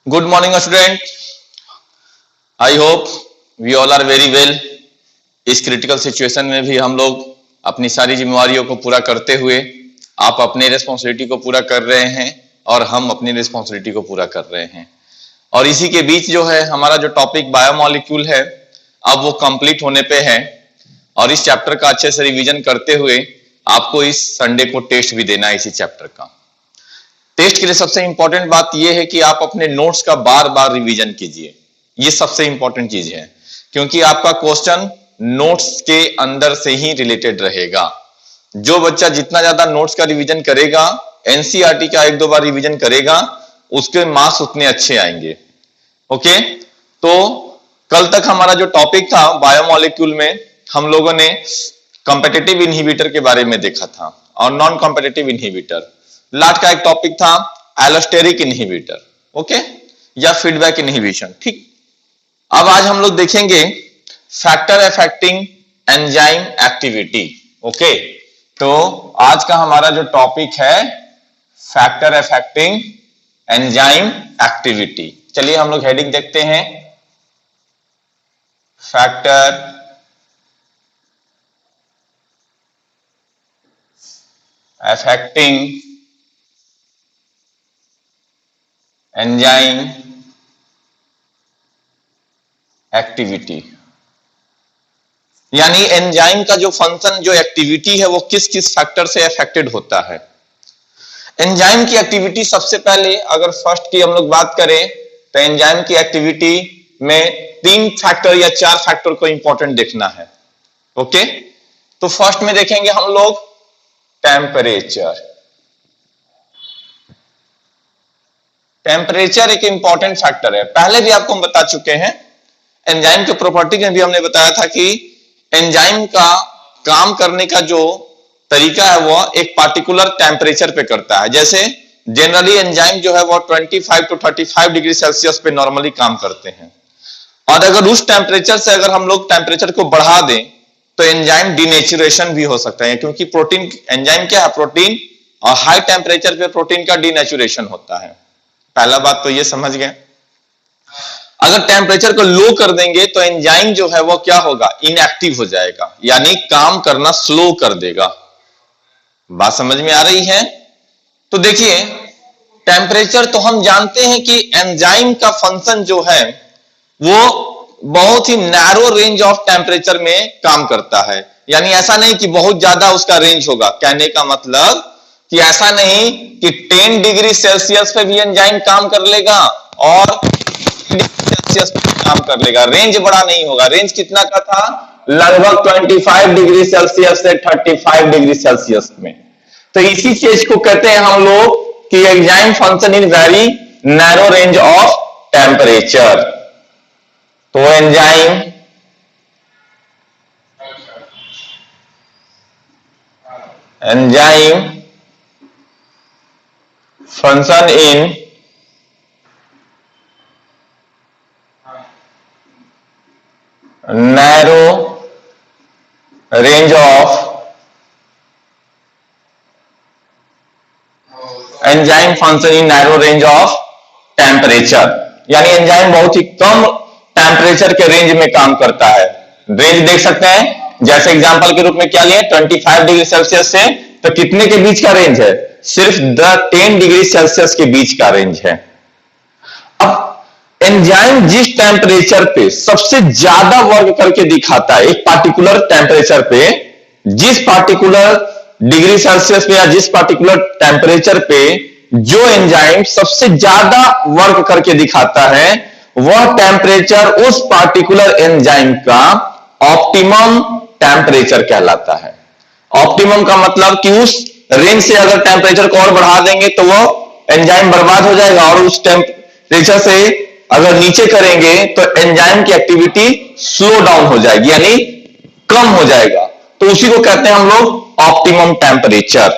Good morning, student. I hope we all are very well. इस critical situation में भी हम लोग अपनी सारी जिम्मेवारियों को पूरा करते हुए आप अपने रिस्पॉन्सिबिलिटी को पूरा कर रहे हैं और हम अपनी रिस्पॉन्सिबिलिटी को पूरा कर रहे हैं। और इसी के बीच जो है हमारा जो टॉपिक बायोमॉलिक्यूल है अब वो कंप्लीट होने पे है और इस चैप्टर का अच्छे से रिवीजन करते हुए आपको इस संडे को टेस्ट भी देना है इसी चैप्टर का। टेस्ट के लिए सबसे इंपॉर्टेंट बात यह है कि आप अपने नोट्स का बार बार रिवीजन कीजिए। ये सबसे इंपॉर्टेंट चीज है क्योंकि आपका क्वेश्चन नोट्स के अंदर से ही रिलेटेड रहेगा। जो बच्चा जितना ज्यादा नोट्स का रिवीजन करेगा, एनसीईआरटी का एक दो बार रिवीजन करेगा, उसके मार्क्स उतने अच्छे आएंगे। ओके, तो कल तक हमारा जो टॉपिक था बायोमॉलिक्यूल में हम लोगों ने कॉम्पिटिटिव इनहिबिटर के बारे में देखा था और नॉन कॉम्पिटिटिव इनहिबिटर। लास्ट का एक टॉपिक था एलोस्टेरिक इनहिबिटर, ओके, या फीडबैक इनहिबिशन। ठीक, अब आज हम लोग देखेंगे factor affecting enzyme activity. Okay, तो आज का हमारा जो टॉपिक है फैक्टर अफेक्टिंग एंजाइम एक्टिविटी। चलिए हम लोग हेडिंग देखते हैं, फैक्टर अफेक्टिंग एंजाइम एक्टिविटी, यानी एंजाइम का जो फंक्शन, जो एक्टिविटी है वो किस किस फैक्टर से अफेक्टेड होता है। एंजाइम की एक्टिविटी सबसे पहले अगर फर्स्ट की हम लोग बात करें तो एंजाइम की एक्टिविटी में 3 फैक्टर या 4 फैक्टर को इंपॉर्टेंट देखना है। ओके, तो फर्स्ट में देखेंगे हम लोग टेम्परेचर। टेम्परेचर एक इंपॉर्टेंट फैक्टर है, पहले भी आपको हम बता चुके हैं। एंजाइम के प्रॉपर्टी में भी हमने बताया था कि एंजाइम का काम करने का जो तरीका है वो एक पार्टिकुलर टेम्परेचर पे करता है। जैसे जनरली एंजाइम जो है वो 25 टू 35 डिग्री सेल्सियस पे नॉर्मली काम करते हैं, और अगर उस टेम्परेचर से अगर हम लोग टेम्परेचर को बढ़ा दें तो एंजाइम डिनेचुरेशन भी हो सकता है, क्योंकि प्रोटीन, एंजाइम क्या है, प्रोटीन, और हाई टेम्परेचर पे प्रोटीन का डिनेचुरेशन होता है। पहला बात तो ये समझ गए। अगर टेम्परेचर को लो कर देंगे तो एंजाइम जो है वो क्या होगा, इनएक्टिव हो जाएगा, यानी काम करना स्लो कर देगा। बात समझ में आ रही है? तो देखिए, टेम्परेचर तो हम जानते हैं कि एंजाइम का फंक्शन जो है वो बहुत ही नैरो रेंज ऑफ टेम्परेचर में काम करता है, यानी ऐसा नहीं कि बहुत ज्यादा उसका रेंज होगा। कहने का मतलब कि ऐसा नहीं कि 10 डिग्री सेल्सियस पे भी एंजाइम काम कर लेगा और सेल्सियस पे काम कर लेगा। रेंज बड़ा नहीं होगा। रेंज कितना का था, लगभग 25 डिग्री सेल्सियस से 35 डिग्री सेल्सियस में। तो इसी चीज को कहते हैं हम लोग कि enzyme function in very narrow range of temperature. तो enzyme function in narrow range of enzyme function in narrow range of temperature, यानी एंजाइम बहुत ही कम टेम्परेचर के रेंज में काम करता है। रेंज देख सकते हैं, जैसे एग्जांपल के रूप में क्या लिए, 25 डिग्री सेल्सियस से तो कितने के बीच का रेंज है, सिर्फ 10 डिग्री सेल्सियस के बीच का रेंज है। अब एंजाइम जिस टेम्परेचर पे सबसे ज्यादा वर्क करके दिखाता है, एक पार्टिकुलर टेम्परेचर पे, जिस पार्टिकुलर डिग्री सेल्सियस पे या जिस पार्टिकुलर टेम्परेचर पे जो एंजाइम सबसे ज्यादा वर्क करके दिखाता है, वह टेम्परेचर उस पार्टिकुलर एंजाइम का ऑप्टिमम टेम्परेचर कहलाता है। ऑप्टिमम का मतलब कि उस रेंज से अगर टेम्परेचर को और बढ़ा देंगे तो वो एंजाइम बर्बाद हो जाएगा, और उस टेम्परेचर से अगर नीचे करेंगे तो एंजाइम की एक्टिविटी स्लो डाउन हो जाएगी, यानी कम हो जाएगा। तो उसी को कहते हैं हम लोग ऑप्टिमम टेम्परेचर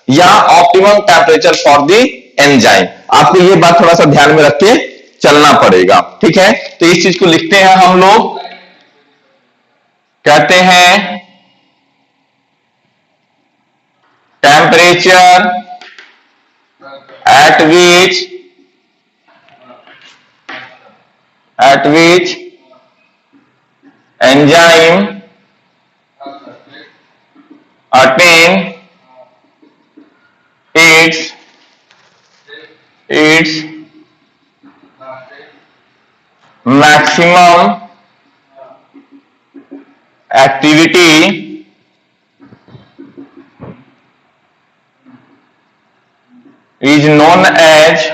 या optimum temperature for the enzyme. आपको ये बात थोड़ा सा ध्यान में रख के चलना पड़ेगा, ठीक है। तो इस चीज को लिखते हैं हम लोग, कहते हैं temperature at which at which enzyme attain its maximum activity is known as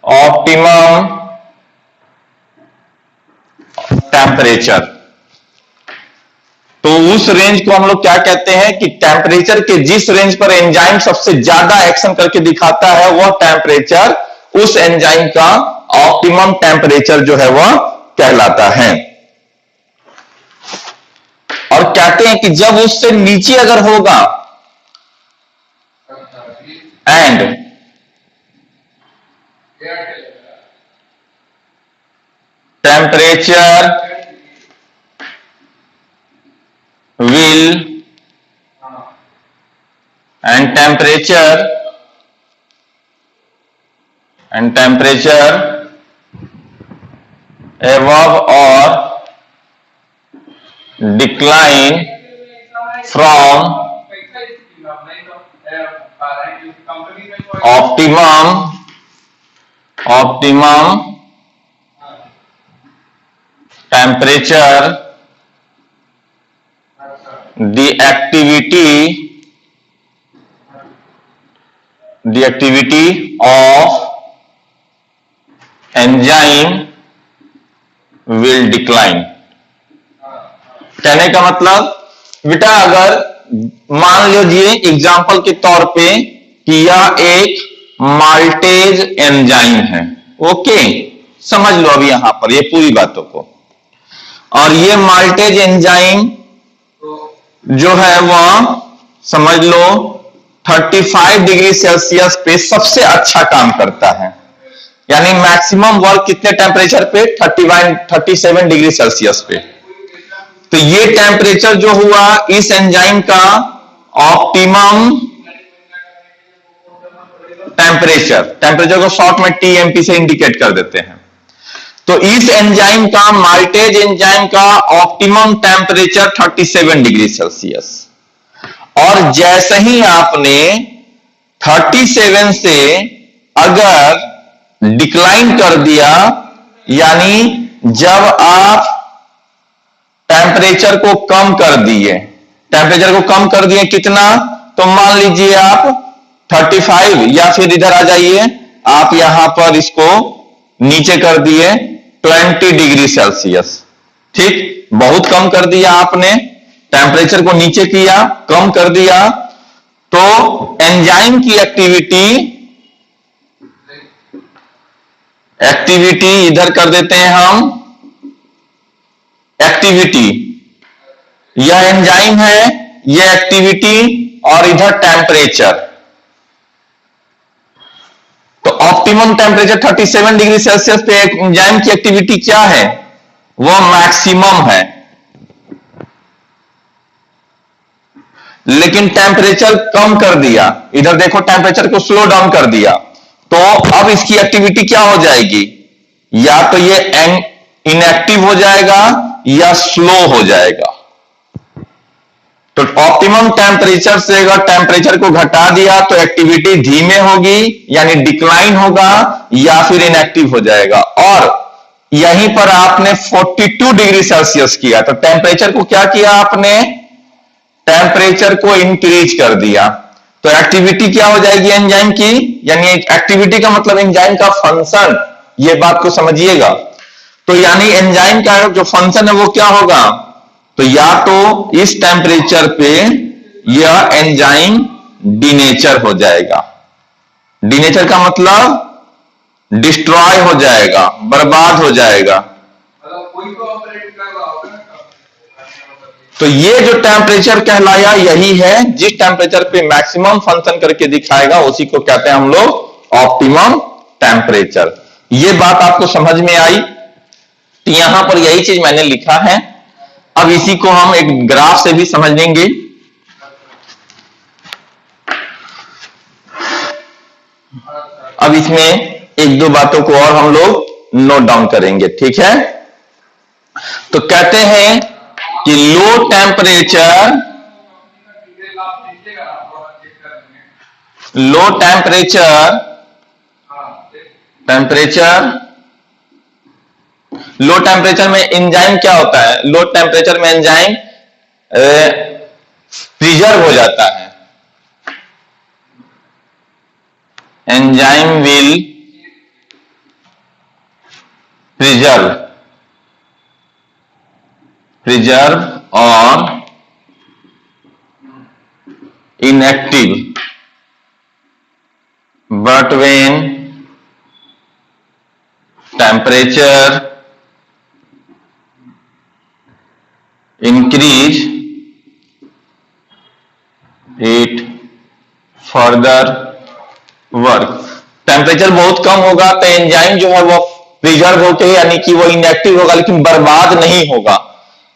optimum temperature. तो उस रेंज को हम लोग क्या कहते हैं कि टेम्परेचर के जिस रेंज पर एंजाइम सबसे ज्यादा एक्शन करके दिखाता है वह टेम्परेचर उस एंजाइम का ऑप्टिमम टेम्परेचर जो है वह कहलाता है। और कहते हैं कि जब उससे नीचे अगर होगा and temperature will and temperature above or decline from optimum temperature, the activity of enzyme will decline। कहने का मतलब बेटा अगर मान लीजिए एग्जाम्पल के तौर पे कि यह एक माल्टेज एंजाइम है, ओके समझ लो अभी यहां पर ये पूरी बातों को। और ये माल्टेज एंजाइम जो है वह समझ लो 35 डिग्री सेल्सियस पे सबसे अच्छा काम करता है, यानी मैक्सिमम वर्क कितने टेम्परेचर पे 37 डिग्री सेल्सियस पे। तो ये टेम्परेचर जो हुआ इस एंजाइम का ऑप्टिमम टेम्परेचर को शॉर्ट में टीएमपी से इंडिकेट कर देते हैं। तो इस एंजाइम का माल्टेज एंजाइम का ऑप्टिमम टेम्परेचर 37 डिग्री सेल्सियस। और जैसे ही आपने 37 से अगर डिक्लाइन कर दिया, यानी जब आप टेम्परेचर को कम कर दिए कितना, तो मान लीजिए आप 35 या फिर इधर आ जाइए आप यहां पर इसको नीचे कर दिए 20 डिग्री सेल्सियस। ठीक, बहुत कम कर दिया आपने, टेम्परेचर को नीचे किया, कम कर दिया, तो एंजाइम की एक्टिविटी इधर कर देते हैं हम एक्टिविटी, यह एंजाइम है, यह एक्टिविटी और इधर टेम्परेचर। तो ऑप्टिमम टेम्परेचर 37 डिग्री सेल्सियस पे एंजाइम की एक्टिविटी क्या है, वह मैक्सिमम है। लेकिन टेम्परेचर कम कर दिया, इधर देखो टेम्परेचर को स्लो डाउन कर दिया, तो अब इसकी एक्टिविटी क्या हो जाएगी, या तो ये इनएक्टिव हो जाएगा या स्लो हो जाएगा। तो ऑप्टिमम टेम्परेचर से अगर टेम्परेचर को घटा दिया तो एक्टिविटी धीमे होगी यानी डिक्लाइन होगा या फिर इनएक्टिव हो जाएगा। और यहीं पर आपने 42 डिग्री सेल्सियस किया तो टेम्परेचर को क्या किया आपने, टेम्परेचर को इंक्रीज कर दिया, तो एक्टिविटी क्या हो जाएगी एंजाइम की, यानी एक्टिविटी का मतलब एंजाइम का फंक्शन, ये बात को समझिएगा। तो यानी एंजाइम का जो फंक्शन है वो क्या होगा, तो या तो इस टेम्परेचर पे यह एंजाइम डीनेचर हो जाएगा, डीनेचर का मतलब डिस्ट्रॉय हो जाएगा, बर्बाद हो जाएगा। तो ये जो टेम्परेचर कहलाया यही है जिस टेम्परेचर पे मैक्सिमम फंक्शन करके दिखाएगा उसी को कहते हैं हम लोग ऑप्टिमम टेम्परेचर। ये बात आपको समझ में आई, तो यहां पर यही चीज मैंने लिखा है। अब इसी को हम एक ग्राफ से भी समझ लेंगे। अब इसमें एक दो बातों को और हम लोग नोट डाउन करेंगे, ठीक है। तो कहते हैं कि लो टेम्परेचर लो टेम्परेचर में एंजाइम क्या होता है, लो टेम्परेचर में एंजाइम प्रिजर्व हो जाता है। एंजाइम विल प्रिजर्व और inactive, but when temperature increase it further work। Temperature बहुत कम होगा तो एंजाइम जो है वो प्रिजर्व होके यानी कि वो इनएक्टिव होगा, लेकिन बर्बाद नहीं होगा।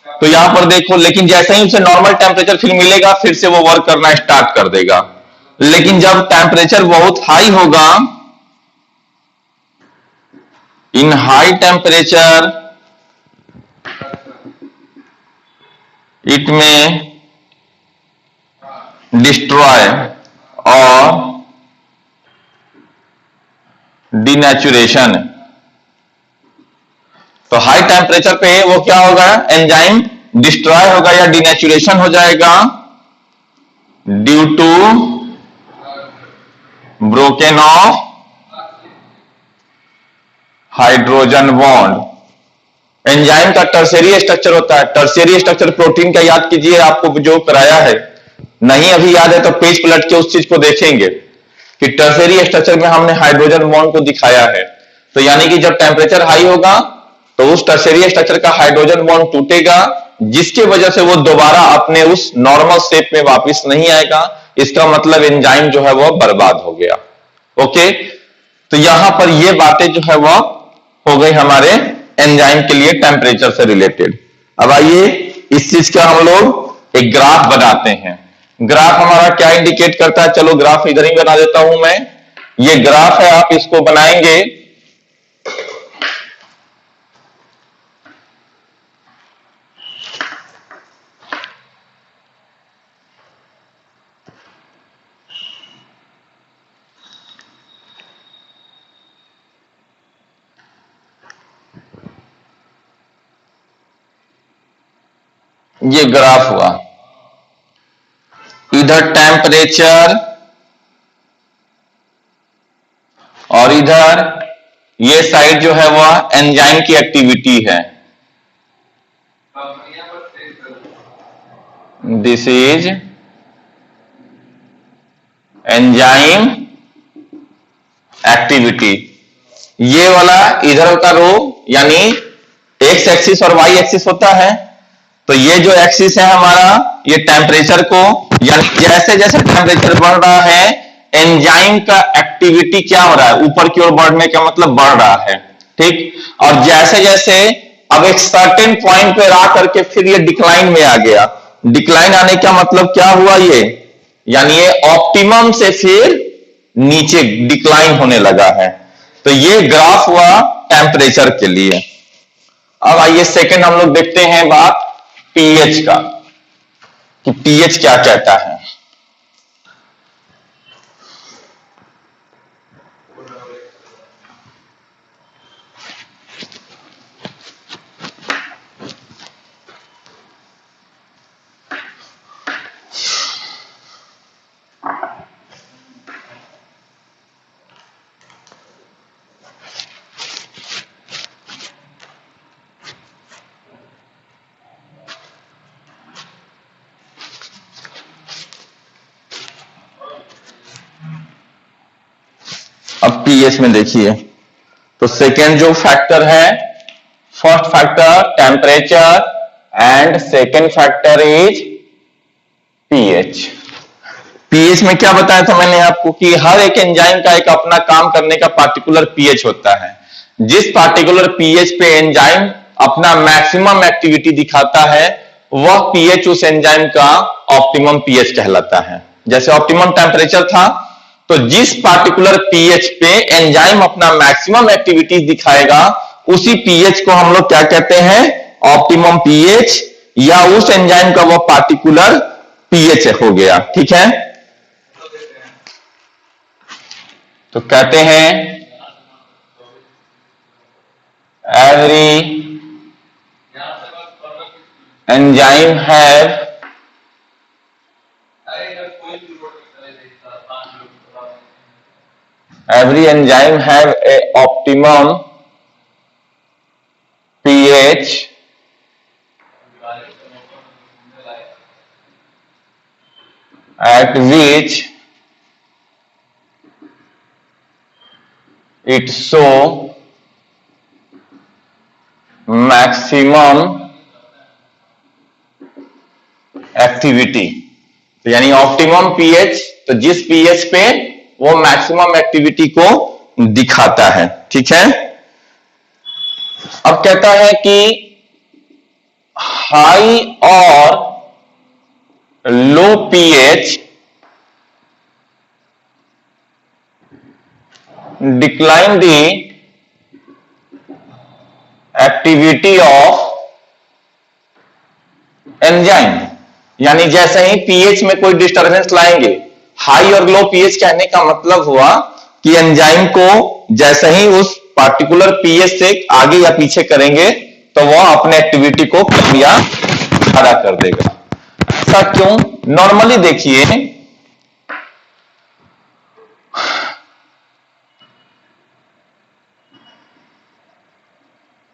तो यहां पर देखो, लेकिन जैसे ही उसे नॉर्मल टेम्परेचर फिर मिलेगा फिर से वो वर्क करना स्टार्ट कर देगा। लेकिन जब टेम्परेचर बहुत हाई होगा, इन हाई टेम्परेचर इट में डिस्ट्रॉय और डिनेचुरेशन। तो हाई टेम्परेचर पे वो क्या होगा, एंजाइम डिस्ट्रॉय होगा या डिनेचुरेशन हो जाएगा due to broken of hydrogen bond. Enzyme का टर्शियरी स्ट्रक्चर होता है। टर्शियरी स्ट्रक्चर प्रोटीन का याद कीजिए, आपको जो कराया है, नहीं अभी याद है तो पेज पलट के उस चीज को देखेंगे कि टर्शियरी स्ट्रक्चर में हमने हाइड्रोजन बॉन्ड को दिखाया है। तो यानी कि जब टेम्परेचर हाई होगा तो उस टर्शियरी स्ट्रक्चर का हाइड्रोजन बॉन्ड टूटेगा, जिसके वजह से वो दोबारा अपने उस नॉर्मल शेप में वापस नहीं आएगा। इसका मतलब एंजाइम जो है वो बर्बाद हो गया। ओके, तो यहां पर ये बातें जो है वो हो गई हमारे एंजाइम के लिए टेम्परेचर से रिलेटेड। अब आइए इस चीज का हम लोग एक ग्राफ बनाते हैं। ग्राफ हमारा क्या इंडिकेट करता है, चलो ग्राफ इधर ही बना देता हूं मैं। ये ग्राफ है, आप इसको बनाएंगे। ये ग्राफ हुआ, इधर टेम्परेचर और इधर ये साइड जो है वह एंजाइम की एक्टिविटी है। This is enzyme activity. ये वाला इधर का रो यानी एक्स एक्सिस और वाई एक्सिस होता है। तो ये जो एक्सिस है हमारा, ये टेम्परेचर को, यानी जैसे जैसे टेम्परेचर बढ़ रहा है एंजाइम का एक्टिविटी क्या हो रहा है, ऊपर की ओर बढ़ने का मतलब बढ़ रहा है, ठीक। और जैसे जैसे अब एक सर्टेन पॉइंट पे आ करके फिर ये डिक्लाइन में आ गया। डिक्लाइन आने का मतलब क्या हुआ, ये यानी ये ऑप्टिमम से फिर नीचे डिक्लाइन होने लगा है। तो ये ग्राफ हुआ टेम्परेचर के लिए। अब आइए सेकंड हम लोग देखते हैं बात पीएच का, कि पीएच क्या कहता है। अब पीएच में देखिए, तो सेकेंड जो फैक्टर है, first factor temperature and second factor is pH. PH में क्या बताया था मैंने आपको कि हर एक एंजाइम का एक अपना काम करने का पार्टिकुलर पीएच होता है। जिस पार्टिकुलर पीएच पे एंजाइम अपना मैक्सिमम एक्टिविटी दिखाता है, वह पीएच उस एंजाइम का ऑप्टिमम पीएच कहलाता है। जैसे ऑप्टिमम टेम्परेचर था तो जिस पार्टिकुलर पीएच पे एंजाइम अपना मैक्सिमम एक्टिविटी दिखाएगा उसी पीएच को हम लोग क्या कहते हैं, ऑप्टिमम पीएच, या उस एंजाइम का वो पार्टिकुलर पीएच हो गया। ठीक है, तो कहते हैं every enzyme have every enzyme have a optimum pH at which it show maximum activity. तो यानी ऑप्टिमम पीएच, तो जिस पीएच पे वो मैक्सिमम एक्टिविटी को दिखाता है। ठीक है, अब कहता है कि हाई और low pH decline the activity of enzyme. यानी जैसे ही पीएच में कोई डिस्टरबेंस लाएंगे, हाई और लो पीएच कहने का मतलब हुआ कि एंजाइम को जैसे ही उस पार्टिकुलर पीएच से आगे या पीछे करेंगे तो वह अपने एक्टिविटी को कम या ज्यादा कर देगा। ऐसा क्यों? नॉर्मली देखिए,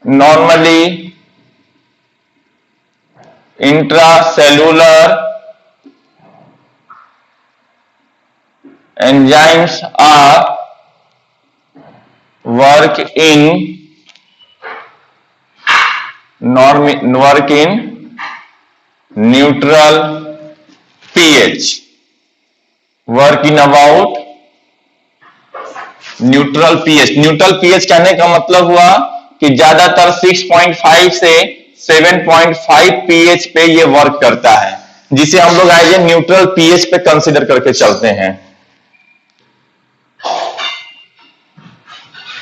normally intracellular enzymes are work in neutral pH, work in about neutral pH. Neutral pH कहने का मतलब हुआ कि ज्यादातर 6.5 से 7.5 पीएच पे ये वर्क करता है, जिसे हम लोग एज ए न्यूट्रल पीएच पे कंसीडर करके चलते हैं।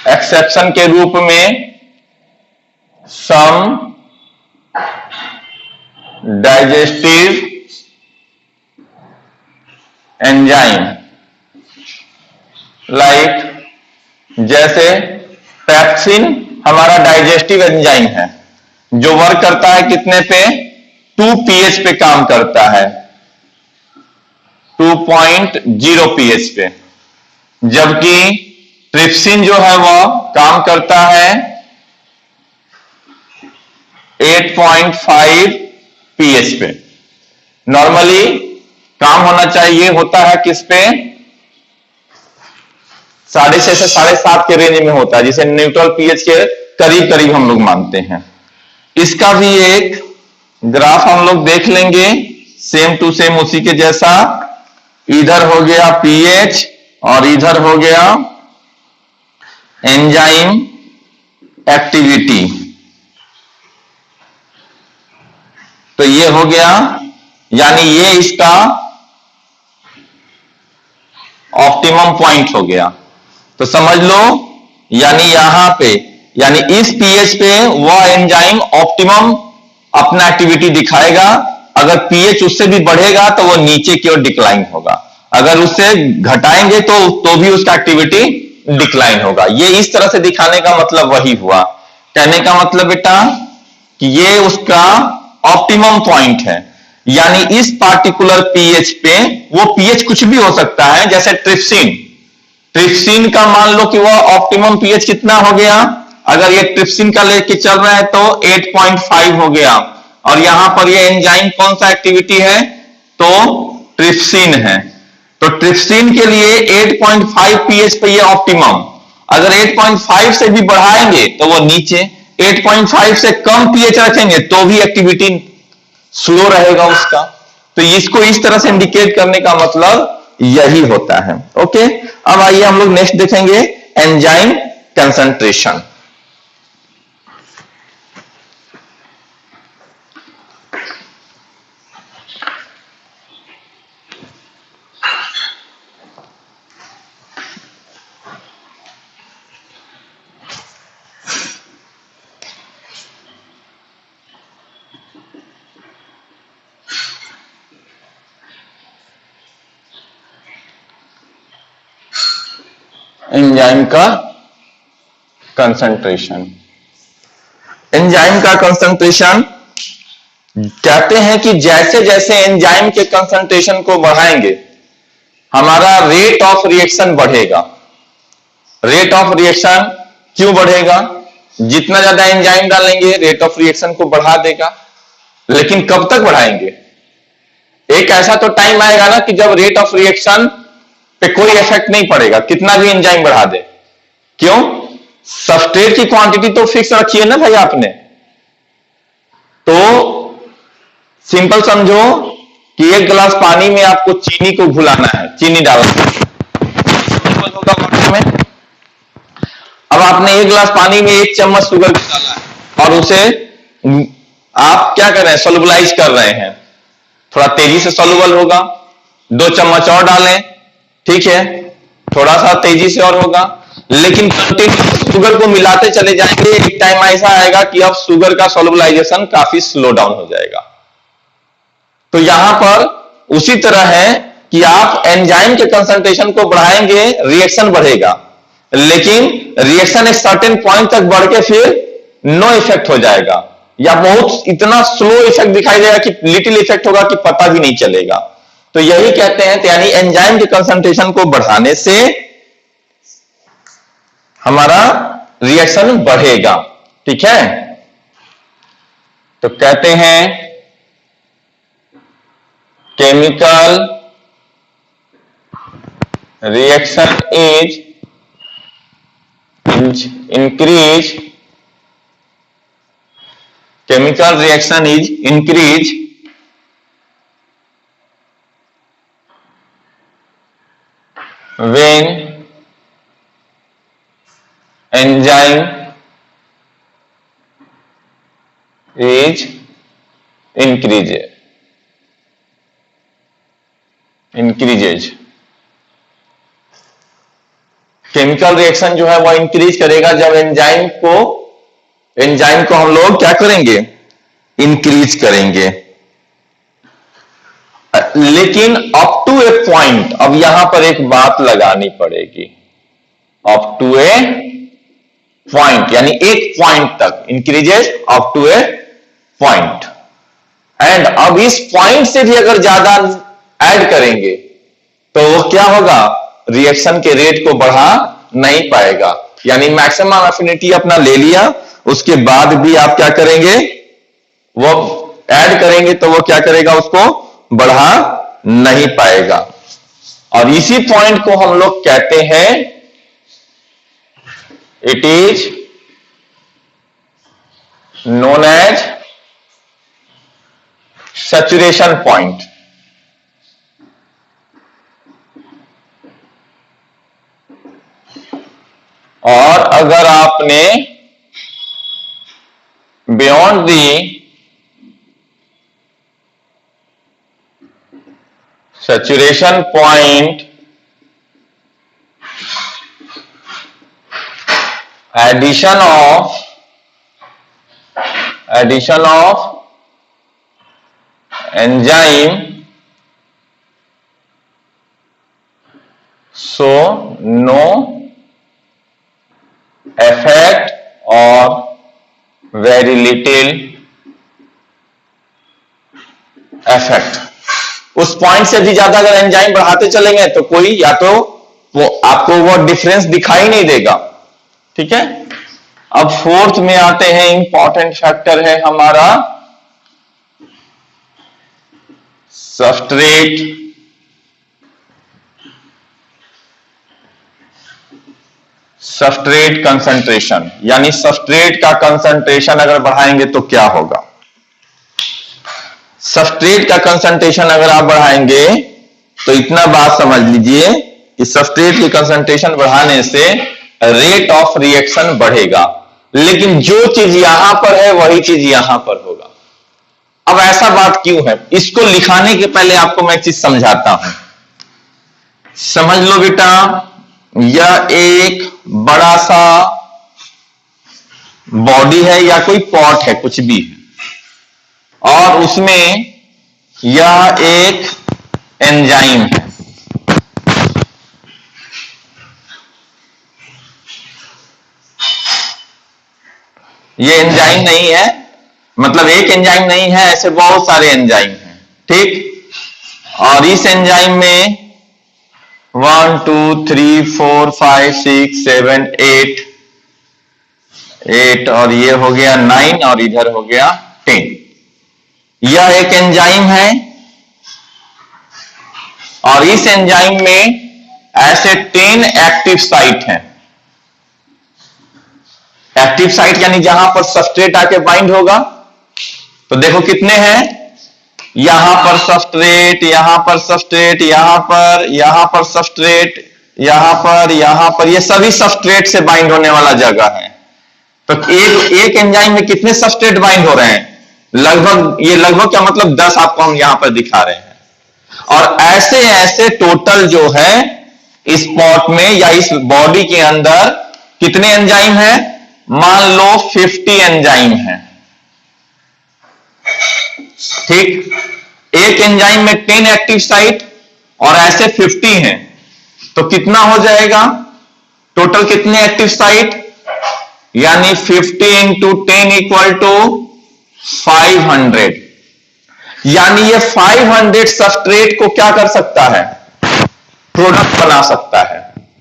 एक्सेप्शन के रूप में सम डाइजेस्टिव एंजाइम लाइक, जैसे पेप्सिन हमारा डाइजेस्टिव एंजाइम है जो वर्क करता है कितने पे, 2 पीएच पे काम करता है, 2.0 पीएच पे। जबकि ट्रिप्सिन जो है वह काम करता है 8.5 पीएच पे। नॉर्मली काम होना चाहिए होता है किस पे, 6.5 से 7.5 के रेंज में होता है, जिसे न्यूट्रल पीएच के करीब करीब हम लोग मानते हैं। इसका भी एक ग्राफ हम लोग देख लेंगे, सेम टू सेम उसी के जैसा। इधर हो गया पीएच और इधर हो गया एंजाइम एक्टिविटी। तो ये हो गया, यानी ये इसका ऑप्टिमम पॉइंट हो गया। तो समझ लो, यानी यहां पे, यानी इस पीएच पे वह एंजाइम ऑप्टिमम अपना एक्टिविटी दिखाएगा। अगर पीएच उससे भी बढ़ेगा तो वो नीचे की ओर डिक्लाइन होगा, अगर उससे घटाएंगे तो भी उसका एक्टिविटी डिक्लाइन होगा। ये इस तरह से दिखाने का मतलब वही हुआ। कहने का मतलब बेटा कि ये उसका ऑप्टिमम पॉइंट है, यानी इस पार्टिकुलर पीएच पे, वो पीएच कुछ भी हो सकता है, जैसे ट्रिप्सिन, ट्रिप्सिन का मान लो कि वह ऑप्टिमम पीएच कितना हो गया, अगर ये ट्रिप्सिन का लेके चल रहा है तो 8.5 हो गया, और यहां पर ये एंजाइम कौन सा एक्टिविटी है, तो ट्रिप्सिन है। तो ट्रिप्सिन के लिए 8.5 पीएच पे ये ऑप्टिमम, अगर 8.5 से भी बढ़ाएंगे तो वो नीचे, 8.5 से कम पीएच रखेंगे तो भी एक्टिविटी स्लो रहेगा उसका। तो इसको इस तरह से इंडिकेट करने का मतलब यही होता है। ओके, अब आइए हम लोग नेक्स्ट देखेंगे एंजाइम कंसंट्रेशन। एंजाइम का कंसंट्रेशन। एंजाइम का कंसंट्रेशन कहते हैं कि जैसे जैसे एंजाइम के कंसंट्रेशन को बढ़ाएंगे हमारा रेट ऑफ रिएक्शन बढ़ेगा। रेट ऑफ रिएक्शन क्यों बढ़ेगा? जितना ज्यादा एंजाइम डालेंगे रेट ऑफ रिएक्शन को बढ़ा देगा, लेकिन कब तक बढ़ाएंगे? एक ऐसा तो टाइम आएगा ना कि जब रेट ऑफ रिएक्शन पे कोई इफेक्ट नहीं पड़ेगा, कितना भी एंजाइम बढ़ा दे। क्यों? सबस्ट्रेट की क्वांटिटी तो फिक्स रखी है ना भाई आपने। तो सिंपल समझो कि एक गिलास पानी में आपको चीनी को घुलाना है, चीनी डालना होगा वाटर में। अब आपने एक गिलास पानी में 1 चम्मच शुगर डाला है और उसे आप क्या कर रहे हैं? सोलुबलाइज कर रहे हैं। थोड़ा तेजी से सोलुबल होगा, 2 चम्मच और डालें, ठीक है, थोड़ा सा तेजी से और होगा, लेकिन कंटिन्यू शुगर को मिलाते चले जाएंगे। एक टाइम ऐसा आएगा कि अब शुगर का सोलुबलाइजेशन काफी स्लो डाउन हो जाएगा। तो यहां पर उसी तरह है कि आप एंजाइम के कंसंट्रेशन को बढ़ाएंगे, रिएक्शन बढ़ेगा, लेकिन रिएक्शन एक सर्टेन पॉइंट तक बढ़ के फिर नो इफेक्ट हो जाएगा, या बहुत इतना स्लो इफेक्ट दिखाई देगा कि लिटिल इफेक्ट होगा कि पता भी नहीं चलेगा। तो यही कहते हैं, यानी एंजाइम के कंसंट्रेशन को बढ़ाने से हमारा रिएक्शन बढ़ेगा, ठीक है। तो कहते हैं chemical reaction is increase, chemical reaction is increase when enzyme is increases। Chemical reaction जो है वो इंक्रीज करेगा जब एंजाइम को हम लोग क्या करेंगे? इंक्रीज करेंगे। लेकिन अप टू ए पॉइंट, अब यहां पर एक बात लगानी पड़ेगी, अप टू ए पॉइंट, यानी एक पॉइंट तक increases up to a point. And अब इस पॉइंट से भी अगर ज्यादा ऐड करेंगे तो वो क्या होगा? रिएक्शन के रेट को बढ़ा नहीं पाएगा, यानी मैक्सिमम एफिनिटी अपना ले लिया, उसके बाद भी आप क्या करेंगे? वो ऐड करेंगे तो वो क्या करेगा? उसको बढ़ा नहीं पाएगा। और इसी पॉइंट को हम लोग कहते हैं it is known as saturation point. और अगर आपने beyond the saturation point addition of enzyme, so no effect or very little effect। उस पॉइंट से भी ज्यादा अगर एंजाइम बढ़ाते चलेंगे तो कोई, या तो वो आपको वो डिफरेंस दिखाई नहीं देगा, ठीक है। अब फोर्थ में आते हैं, इंपॉर्टेंट फैक्टर है हमारा सबस्ट्रेट कंसंट्रेशन, यानी सबस्ट्रेट का कंसंट्रेशन अगर बढ़ाएंगे तो क्या होगा? सबस्ट्रेट का कंसंट्रेशन अगर आप बढ़ाएंगे तो इतना बात समझ लीजिए कि सबस्ट्रेट की कंसंट्रेशन बढ़ाने से रेट ऑफ रिएक्शन बढ़ेगा, लेकिन जो चीज यहां पर है वही चीज यहां पर होगा। अब ऐसा बात क्यों है? इसको लिखाने के पहले आपको मैं एक चीज समझाता हूं, समझ लो बेटा। यह एक बड़ा सा बॉडी है या कोई पॉट है, कुछ भी है, और उसमें यह एक एंजाइम है। ये एंजाइम नहीं है, मतलब एक एंजाइम नहीं है, ऐसे बहुत सारे एंजाइम हैं, ठीक। और इस एंजाइम में 1 2 3 4 5 6 7 8 और ये हो गया 9 और इधर हो गया 10। यह एक एंजाइम है और इस एंजाइम में ऐसे 10 एक्टिव साइट हैं। एक्टिव साइट यानी जहां पर सबस्ट्रेट आके बाइंड होगा। तो देखो कितने हैं, यहां पर सबस्ट्रेट, यहां पर सबस्ट्रेट, यहां पर सबस्ट्रेट, यहां पर ये सभी सबस्ट्रेट से बाइंड होने वाला जगह है। तो एक एंजाइम में कितने सबस्ट्रेट बाइंड हो रहे हैं? लगभग क्या मतलब 10 आपको हम यहां पर दिखा रहे हैं। और ऐसे ऐसे टोटल जो है इस पॉट में या इस बॉडी के अंदर कितने एंजाइम हैं? मान लो 50 एंजाइम है, ठीक। एक एंजाइम में 10 एक्टिव साइट और ऐसे 50 हैं, तो कितना हो जाएगा टोटल? कितने एक्टिव साइट? यानी 50 इंटू 10 इक्वल टू 500। यानी ये 500 सबस्ट्रेट को क्या कर सकता है? प्रोडक्ट बना सकता है।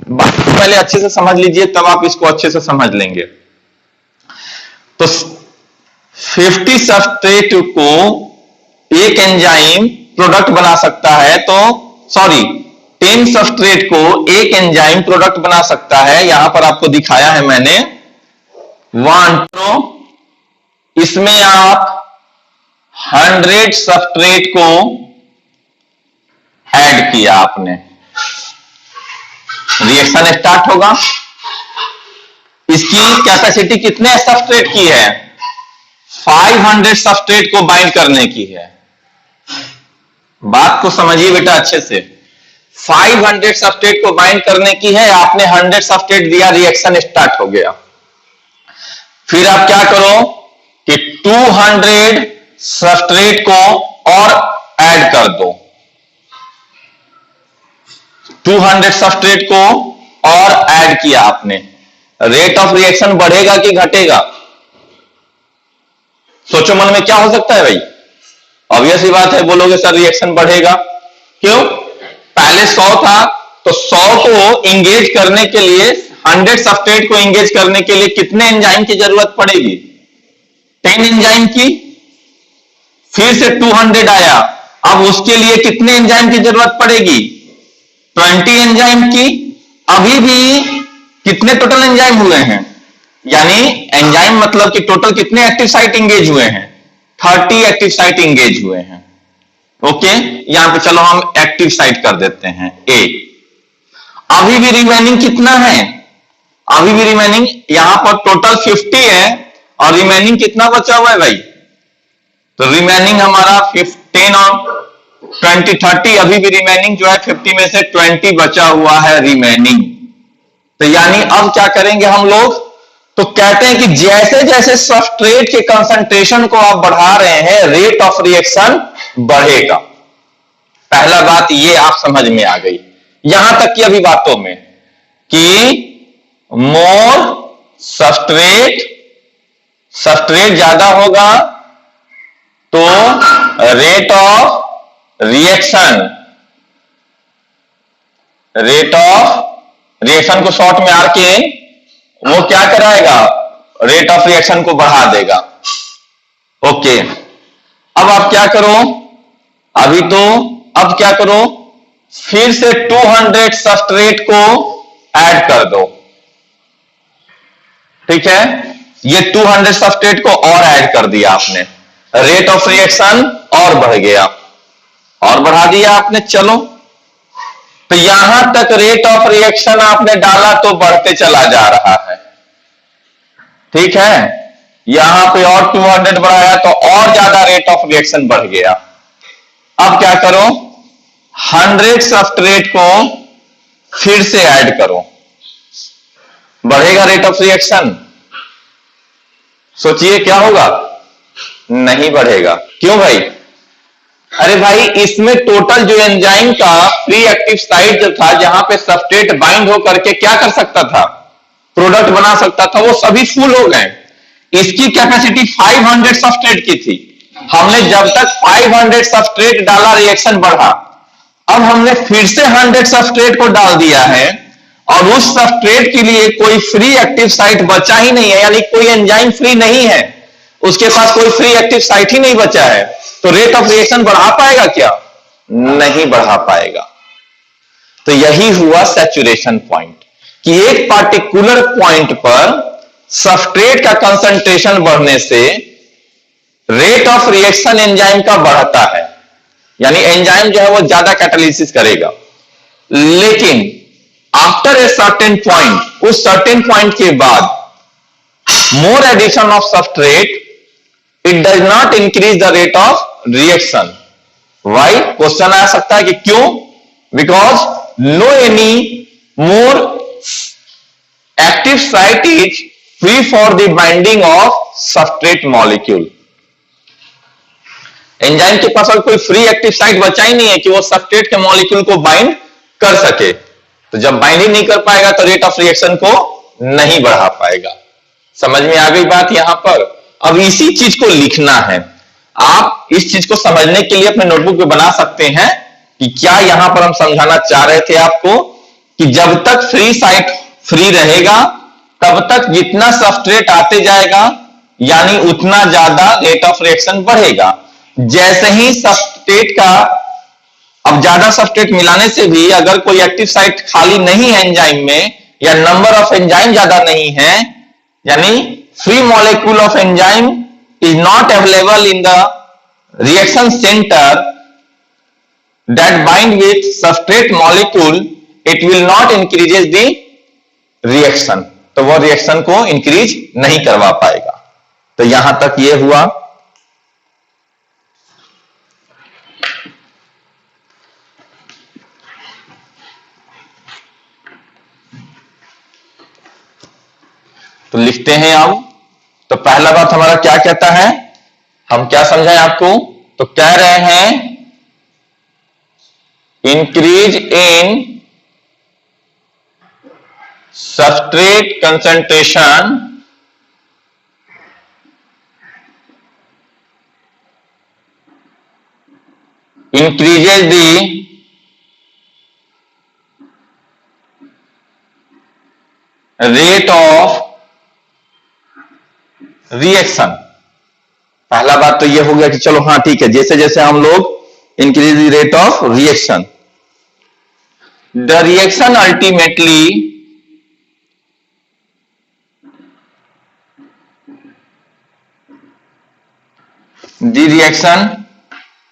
बात को पहले अच्छे से समझ लीजिए, तब आप इसको अच्छे से समझ लेंगे। तो 50 सबस्ट्रेट को एक एंजाइम प्रोडक्ट बना सकता है, तो 10 सबस्ट्रेट को एक एंजाइम प्रोडक्ट बना सकता है। यहां पर आपको दिखाया है मैंने 1 2। इसमें आप 100 सबस्ट्रेट को ऐड किया आपने, रिएक्शन स्टार्ट होगा। इसकी कैपेसिटी कितने सबस्ट्रेट की है? 500 सबस्ट्रेट को बाइंड करने की है। बात को समझिए बेटा अच्छे से। 500 सबस्ट्रेट को बाइंड करने की है, आपने 100 सबस्ट्रेट दिया, रिएक्शन स्टार्ट हो गया। फिर आप क्या करो कि 200 सबस्ट्रेट को और ऐड कर दो। 200 सबस्ट्रेट को और ऐड किया आपने, रेट ऑफ रिएक्शन बढ़ेगा कि घटेगा? सोचो मन में क्या हो सकता है भाई? ऑब्वियस ही बात है, बोलोगे सर रिएक्शन बढ़ेगा। क्यों? पहले 100 था, तो 100 को इंगेज करने के लिए, 100 सबस्ट्रेट को इंगेज करने के लिए कितने एंजाइम की जरूरत पड़ेगी? 10 एंजाइम की। फिर से 200 आया, अब उसके लिए कितने एंजाइम की जरूरत पड़ेगी? 20 एंजाइम की। अभी भी कितने टोटल एंजाइम हुए हैं? यानी एंजाइम मतलब कि टोटल कितने एक्टिव साइट इंगेज हुए हैं? 30 एक्टिव साइट इंगेज हुए हैं। ओके, यहां पे चलो हम एक्टिव साइट कर देते हैं ए। अभी भी रिमेनिंग कितना है? अभी भी रिमेनिंग यहां पर टोटल 50 है और रिमेनिंग कितना बचा हुआ है भाई? तो रिमेनिंग हमारा 10 और 20 30, अभी भी रिमेनिंग जो है 50 में से 20 बचा हुआ है रिमेनिंग। तो यानी अब क्या करेंगे हम लोग? तो कहते हैं कि जैसे जैसे सबस्ट्रेट के कंसंट्रेशन को आप बढ़ा रहे हैं, रेट ऑफ रिएक्शन बढ़ेगा। पहला बात ये आप समझ में आ गई यहां तक की अभी बातों में कि मोर सबस्ट्रेट ज्यादा होगा तो रेट ऑफ रिएक्शन को शॉर्ट में आके वो क्या कराएगा? रेट ऑफ रिएक्शन को बढ़ा देगा। ओके, अब आप क्या करो? अब क्या करो? फिर से 200 सबस्ट्रेट को ऐड कर दो। ठीक है, ये 200 सबस्ट्रेट को और ऐड कर दिया आपने, रेट ऑफ रिएक्शन और बढ़ गया, और बढ़ा दिया आपने। चलो, तो यहां तक रेट ऑफ रिएक्शन आपने डाला तो बढ़ते चला जा रहा है। ठीक है, यहां पे और 200 बढ़ाया तो और ज्यादा रेट ऑफ रिएक्शन बढ़ गया। अब क्या करो? 100 सबस्ट्रेट को फिर से ऐड करो, बढ़ेगा रेट ऑफ रिएक्शन? सोचिए क्या होगा? नहीं बढ़ेगा। क्यों भाई? अरे भाई, इसमें टोटल जो एंजाइम का फ्री एक्टिव साइट जो था, जहां पे सबस्ट्रेट बाइंड होकर के क्या कर सकता था? प्रोडक्ट बना सकता था, वो सभी फुल हो गए। इसकी कैपेसिटी 500 सबस्ट्रेट की थी। हमने जब तक 500 सबस्ट्रेट डाला रिएक्शन बढ़ा, अब हमने फिर से 100 सबस्ट्रेट को डाल दिया है और उस सबस्ट्रेट के लिए कोई फ्री एक्टिव साइट बचा ही नहीं है, यानी कोई एंजाइम फ्री नहीं है, उसके पास कोई फ्री एक्टिव साइट ही नहीं बचा है, तो रेट ऑफ रिएक्शन बढ़ा पाएगा क्या? नहीं बढ़ा पाएगा। तो यही हुआ सैचुरेशन पॉइंट कि एक पार्टिकुलर पॉइंट पर सबस्ट्रेट का कंसंट्रेशन बढ़ने से रेट ऑफ रिएक्शन एंजाइम का बढ़ता है, यानी एंजाइम जो है वो ज्यादा कैटालिसिस करेगा। लेकिन आफ्टर ए सर्टेन पॉइंट, उस सर्टेन पॉइंट के बाद more addition of substrate it does not increase the rate of reaction. Why? Question आ सकता है कि क्यों? Because no any more active site is free for the binding of substrate molecule. Enzyme के पास और कोई फ्री एक्टिव साइट बचा ही नहीं है कि वो सबस्ट्रेट के मॉलिक्यूल को बाइंड कर सके। तो जब बाइंड ही नहीं कर पाएगा तो रेट ऑफ रिएक्शन को नहीं बढ़ा पाएगा। समझ में आ गई बात यहां पर? अब इसी चीज को लिखना है। आप इस चीज को समझने के लिए अपने नोटबुक पे बना सकते हैं कि क्या यहां पर हम समझाना चाह रहे थे आपको कि जब तक फ्री साइट फ्री रहेगा तब तक जितना सबस्ट्रेट आते जाएगा यानी उतना ज्यादा रेट ऑफ रिएक्शन बढ़ेगा। जैसे ही सबस्ट्रेट का, अब ज्यादा सबस्ट्रेट मिलाने से भी अगर कोई एक्टिव साइट खाली नहीं है एंजाइम में, या नंबर ऑफ एंजाइम ज्यादा नहीं है, यानी free molecule of enzyme is not available in the reaction centre that bind with substrate molecule, it will not increases the reaction. तो वो रिएक्शन को इंक्रीज नहीं करवा पाएगा। तो यहां तक ये हुआ। तो लिखते हैं अब। तो पहला बात हमारा क्या कहता है, हम क्या समझाएं आपको? तो कह रहे हैं increase in substrate concentration increases the rate of reaction. पहला बात तो ये हो गया कि चलो हाँ ठीक है, जैसे जैसे हम लोग increase the rate of reaction, the reaction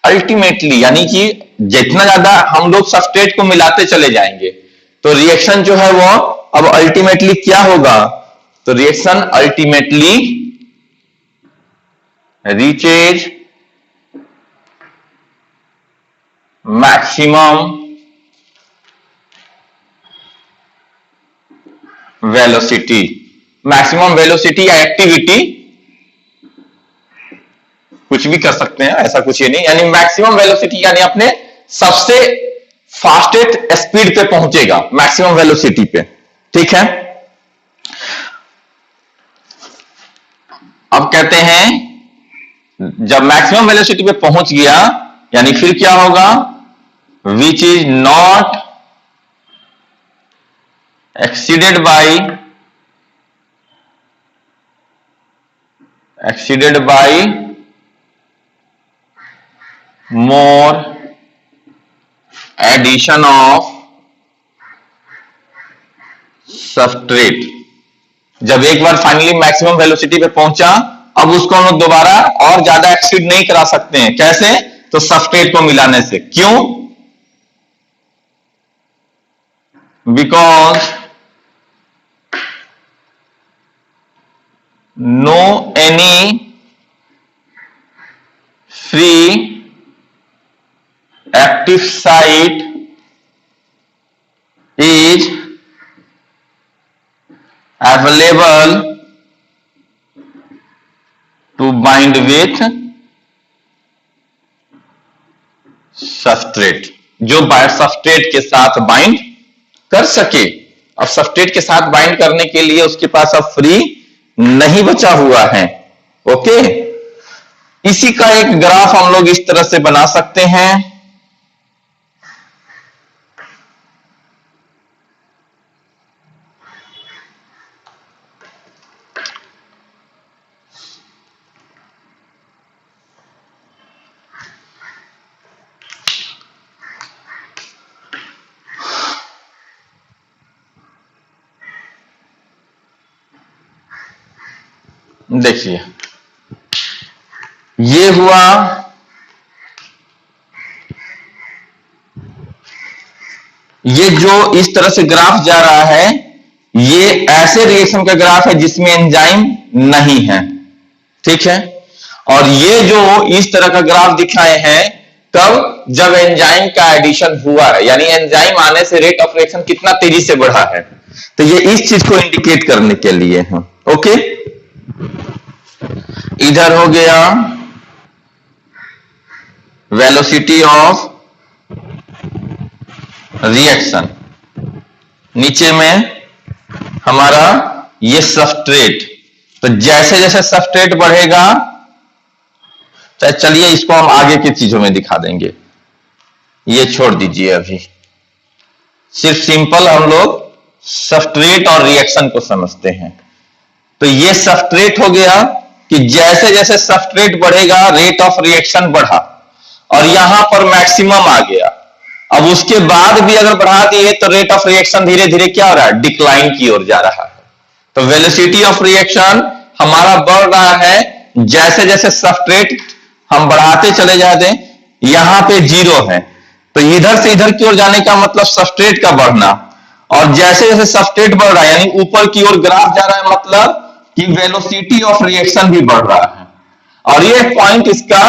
ultimately यानी कि जितना ज्यादा हम लोग सबस्ट्रेट को मिलाते चले जाएंगे तो रिएक्शन जो है वो अब अल्टीमेटली क्या होगा? तो reaction ultimately reaches maximum velocity. Maximum velocity या एक्टिविटी, कुछ भी कर सकते हैं, ऐसा कुछ ही नहीं, यानी मैक्सिमम वेलोसिटी यानी अपने सबसे फास्टेस्ट स्पीड पे पहुंचेगा, मैक्सिमम वेलोसिटी पे। ठीक है। अब कहते हैं जब मैक्सिमम वेलोसिटी पे पहुंच गया यानी फिर क्या होगा? Which is not exceeded by more addition of substrate। जब एक बार फाइनली मैक्सिमम वेलोसिटी पे पहुंचा, अब उसको हम लोग दोबारा और ज्यादा एक्सीड नहीं करा सकते हैं। कैसे? तो सबस्ट्रेट को मिलाने से। क्यों? Because no any free active site is available to bind with substrate, जो सबस्ट्रेट के साथ बाइंड कर सके। अब सबस्ट्रेट के साथ बाइंड करने के लिए उसके पास अब फ्री नहीं बचा हुआ है। ओके, इसी का एक ग्राफ हम लोग इस तरह से बना सकते हैं। देखिए, ये हुआ ये जो इस तरह से ग्राफ जा रहा है, ये ऐसे रिएक्शन का ग्राफ है जिसमें एंजाइम नहीं है। ठीक है, और ये जो इस तरह का ग्राफ दिखाए हैं तब जब एंजाइम का एडिशन हुआ है, यानी एंजाइम आने से रेट ऑफ रिएक्शन कितना तेजी से बढ़ा है। तो ये इस चीज को इंडिकेट करने के लिए है। ओके, इधर हो गया वेलोसिटी ऑफ रिएक्शन, नीचे में हमारा ये सबस्ट्रेट। तो जैसे जैसे सबस्ट्रेट बढ़ेगा, चाहे चलिए इसको हम आगे की चीजों में दिखा देंगे, ये छोड़ दीजिए, अभी सिर्फ सिंपल हम लोग सबस्ट्रेट और रिएक्शन को समझते हैं। तो ये सबस्ट्रेट हो गया कि जैसे जैसे सबस्ट्रेट बढ़ेगा रेट ऑफ रिएक्शन बढ़ा और यहां पर मैक्सिमम आ गया। अब उसके बाद भी अगर बढ़ा दिए तो रेट ऑफ रिएक्शन धीरे धीरे क्या हो रहा है, डिक्लाइन की ओर जा रहा है। तो वेलोसिटी ऑफ रिएक्शन हमारा बढ़ रहा है जैसे जैसे सबस्ट्रेट हम बढ़ाते चले जाते हैं। यहां पे जीरो है तो इधर से इधर की ओर जाने का मतलब सबस्ट्रेट का बढ़ना, और जैसे जैसे सबस्ट्रेट बढ़ रहा है यानी ऊपर की ओर ग्राफ जा रहा है, मतलब कि वेलोसिटी ऑफ रिएक्शन भी बढ़ रहा है। और ये पॉइंट इसका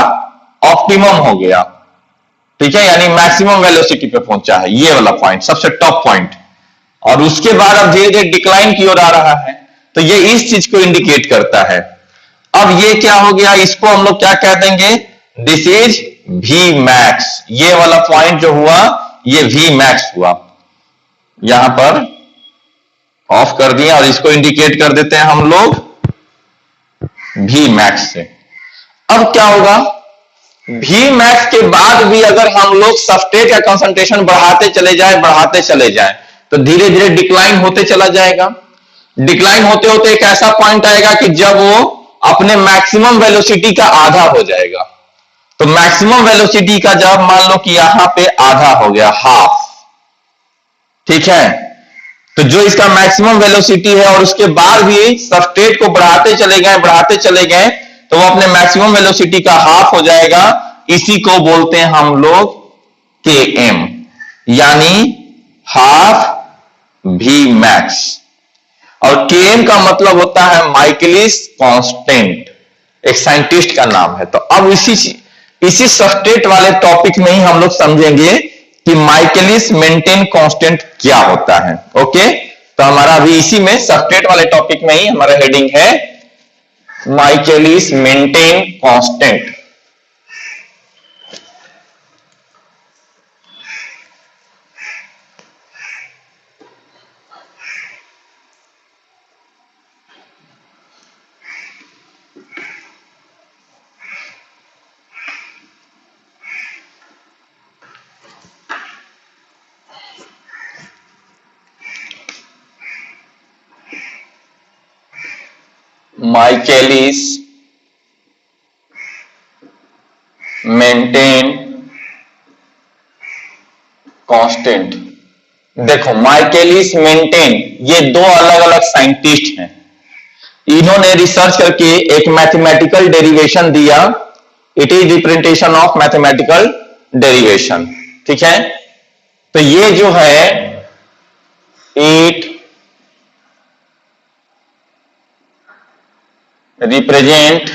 ऑप्टिमम हो गया। ठीक है, यानी मैक्सिमम वेलोसिटी पे पहुंचा है, ये वाला पॉइंट सबसे टॉप पॉइंट। और उसके बाद अब धीरे धीरे डिक्लाइन की ओर आ रहा है। तो ये इस चीज को इंडिकेट करता है। अब ये क्या हो गया, इसको हम लोग क्या कह देंगे, दिस इज वी मैक्स। ये वाला पॉइंट जो हुआ ये वी मैक्स हुआ। यहां पर ऑफ कर दिया और इसको इंडिकेट कर देते हैं हम लोग वी मैक्स से। अब क्या होगा, वी मैक्स के बाद भी अगर हम लोग सबस्ट्रेट का कंसंट्रेशन बढ़ाते चले जाए तो धीरे धीरे डिक्लाइन होते चला जाएगा। डिक्लाइन होते होते एक ऐसा पॉइंट आएगा कि जब वो अपने मैक्सिमम वेलोसिटी का आधा हो जाएगा। तो मैक्सिमम वेलोसिटी का जब मान लो कि यहां पे आधा हो गया, हाफ। ठीक है, तो जो इसका मैक्सिमम वेलोसिटी है और उसके बाद भी सबस्ट्रेट को बढ़ाते चले गए तो वो अपने मैक्सिमम वेलोसिटी का हाफ हो जाएगा। इसी को बोलते हैं हम लोग के एम, यानी हाफ वी मैक्स। और के एम का मतलब होता है माइकलिस कांस्टेंट, एक साइंटिस्ट का नाम है। तो अब इसी सबस्ट्रेट वाले टॉपिक में ही हम लोग समझेंगे कि माइकलिस मेंटेन कांस्टेंट क्या होता है। ओके, तो हमारा अभी इसी में सबस्ट्रेट वाले टॉपिक में ही हमारा हेडिंग है Michaelis Menten constant. Michaelis Menten constant. देखो, माइकलिस मेंटेन ये दो अलग अलग साइंटिस्ट हैं। इन्होंने रिसर्च करके एक मैथमेटिकल डेरिवेशन दिया। It is representation of mathematical derivation. ठीक है, तो ये जो है it represent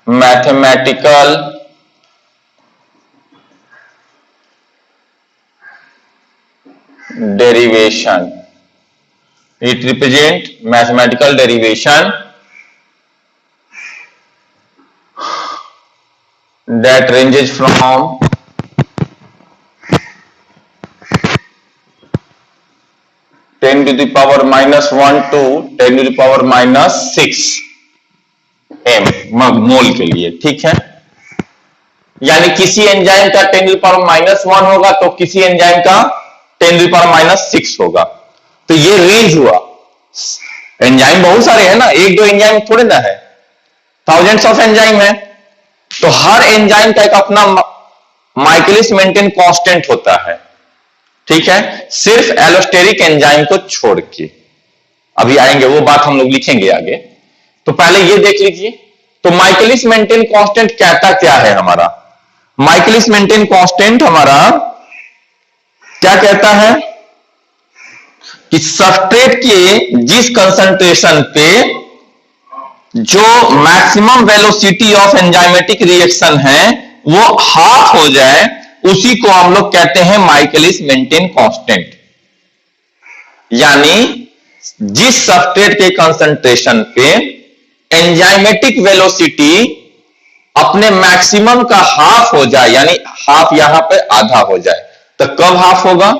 mathematical derivation. It represent mathematical derivation that ranges from 10 to the power -1 to 10 to the power -6 m मोल के लिए, ठीक है। यानी किसी एंजाइम का 10 to the power -1 होगा तो किसी एंजाइम का 10 to the power -6 होगा। तो ये रेंज हुआ। एंजाइम बहुत सारे हैं ना, एक दो एंजाइम थोड़े ना है, थाउजेंड्स ऑफ एंजाइम है। तो हर एंजाइम का एक अपना माइकलिस मेंटेन कांस्टेंट होता है, ठीक है, सिर्फ एलोस्टेरिक एंजाइम को छोड़ के। अभी आएंगे वो बात, हम लोग लिखेंगे आगे। तो पहले ये देख लीजिए, तो माइकलिस मेंटेन कांस्टेंट कहता क्या है हमारा? माइकलिस मेंटेन कांस्टेंट हमारा क्या कहता है कि सबस्ट्रेट के जिस कंसंट्रेशन पे जो maximum velocity of enzymatic reaction है वो हाफ हो जाए, उसी को हम लोग कहते हैं माइकलिस मेंटेन कांस्टेंट। यानी जिस सबस्ट्रेट के कंसंट्रेशन पे एंजाइमेटिक वेलोसिटी अपने मैक्सिमम का हाफ हो जाए, यानी हाफ यहां पे आधा हो जाए। तो कब हाफ होगा?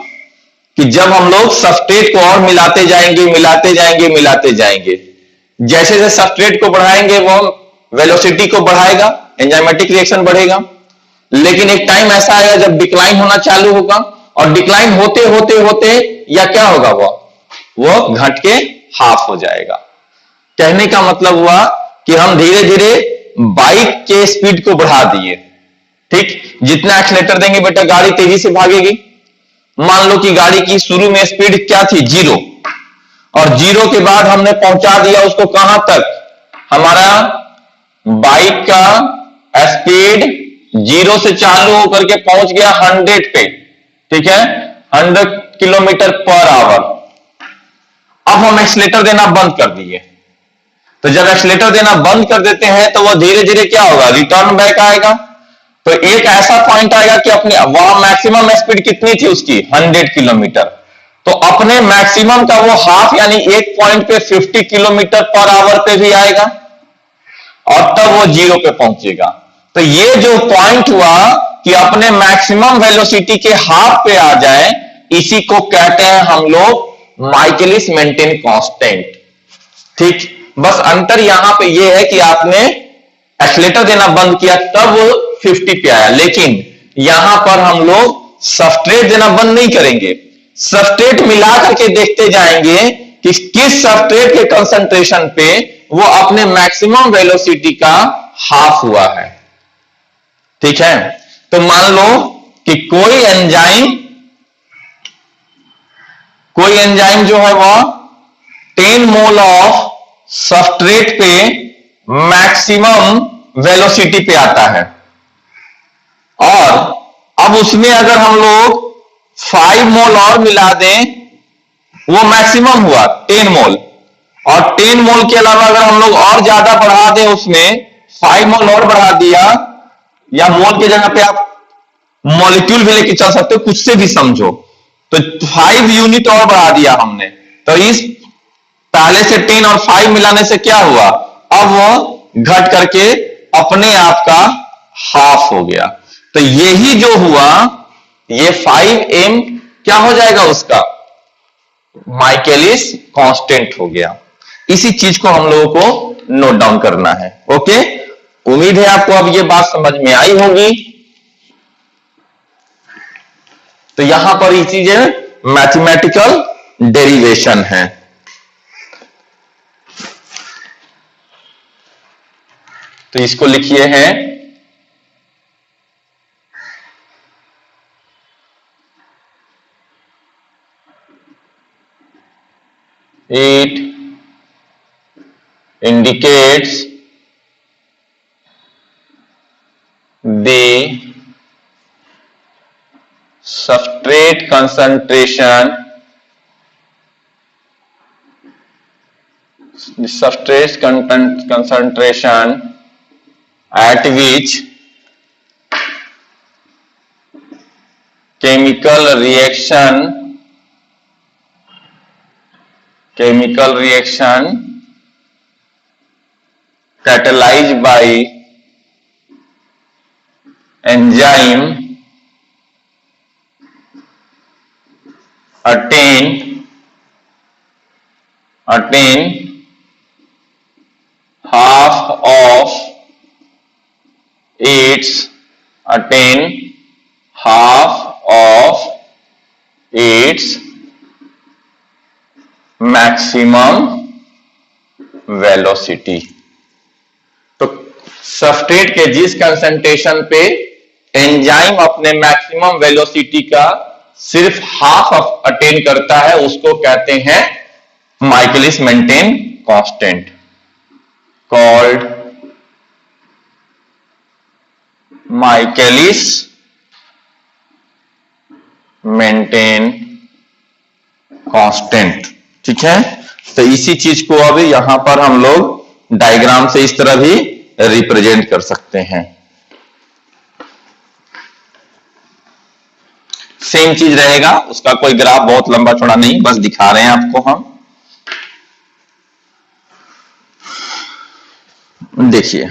कि जब हम लोग सबस्ट्रेट को और मिलाते जाएंगे मिलाते जाएंगे मिलाते जाएंगे, जैसे जैसे सबस्ट्रेट को बढ़ाएंगे वो वेलोसिटी को बढ़ाएगा, एंजाइमेटिक रिएक्शन बढ़ेगा। लेकिन एक टाइम ऐसा आएगा जब डिक्लाइन होना चालू होगा, और डिक्लाइन होते होते होते या क्या होगा, वो घट के हाफ हो जाएगा। कहने का मतलब हुआ कि हम धीरे धीरे बाइक के स्पीड को बढ़ा दिए, ठीक। जितना एक्सीलेटर देंगे बेटा गाड़ी तेजी से भागेगी। मान लो कि गाड़ी की शुरू में स्पीड क्या थी, 0, और 0 के बाद हमने पहुंचा दिया उसको कहां तक, हमारा बाइक का स्पीड 0 से चालू होकर के पहुंच गया 100 पे, ठीक है, 100 किलोमीटर पर आवर। अब हम एक्सीलेटर देना बंद कर दिए। तो जब एक्सीलेटर देना बंद कर देते हैं तो वह धीरे धीरे क्या होगा, रिटर्न बैक आएगा। तो एक ऐसा पॉइंट आएगा कि अपने वहां मैक्सिमम स्पीड कितनी थी उसकी, 100 किलोमीटर। तो अपने मैक्सिमम का वो हाफ, यानी एक पॉइंट पे 50 किलोमीटर पर आवर पे भी आएगा, और तब वो 0 पे पहुंचेगा। तो ये जो पॉइंट हुआ कि अपने मैक्सिमम वेलोसिटी के हाफ पे आ जाए, इसी को कहते हैं हम लोग माइकलिस मेंटेन कांस्टेंट, ठीक। बस अंतर यहां पे ये है कि आपने एक्सीलेटर देना बंद किया तब वो 50 पे आया, लेकिन यहां पर हम लोग सबस्ट्रेट देना बंद नहीं करेंगे, सबस्ट्रेट मिला करके देखते जाएंगे कि किस सबस्ट्रेट के कंसंट्रेशन पे वो अपने मैक्सिमम वेलोसिटी का हाफ हुआ है, ठीक है। तो मान लो कि कोई एंजाइम जो है वो 10 मोल ऑफ सबस्ट्रेट पे मैक्सिमम वेलोसिटी पे आता है, और अब उसमें अगर हम लोग 5 मोल और मिला दें, वो मैक्सिमम हुआ 10 मोल, और 10 मोल के अलावा अगर हम लोग और ज्यादा बढ़ा दें, उसमें 5 मोल और बढ़ा दिया, या मोल की जगह पे आप मॉलिक्यूल भी लेके चल सकते हो, कुछ से भी समझो, तो 5 यूनिट और बढ़ा दिया हमने। तो इस पहले से 10 और 5 मिलाने से क्या हुआ, अब वो घट करके अपने आप का हाफ हो गया। तो यही जो हुआ, ये 5m क्या हो जाएगा, उसका माइकलिस कांस्टेंट हो गया। इसी चीज को हम लोगों को नोट डाउन करना है, ओके। उम्मीद है आपको अब ये बात समझ में आई होगी। तो यहां पर ये चीजें मैथमेटिकल डेरिवेशन है। तो इसको लिखिए हैं it indicates the substrate concentration at which chemical reaction catalyzed by enzyme attain attain half of its attain half of its maximum velocity। तो सब्सट्रेट के जिस कंसंट्रेशन पे एंजाइम अपने मैक्सिमम वेलोसिटी का सिर्फ हाफ अटेन करता है उसको कहते हैं Michaelis Menten constant, called Michaelis Menten constant. ठीक है, तो इसी चीज को अब यहां पर हम लोग डायग्राम से इस तरह भी रिप्रेजेंट कर सकते हैं। सेम चीज रहेगा, उसका कोई ग्राफ बहुत लंबा चौड़ा नहीं, बस दिखा रहे हैं आपको हम। देखिए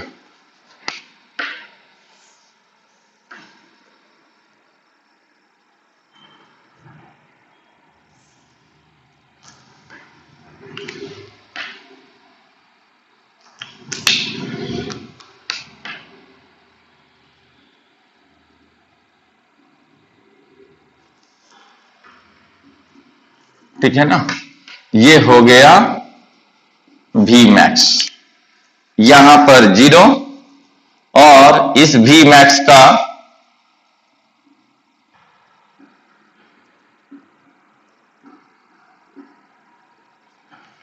ठीक है ना, ये हो गया V मैक्स, यहां पर 0 और इस V मैक्स का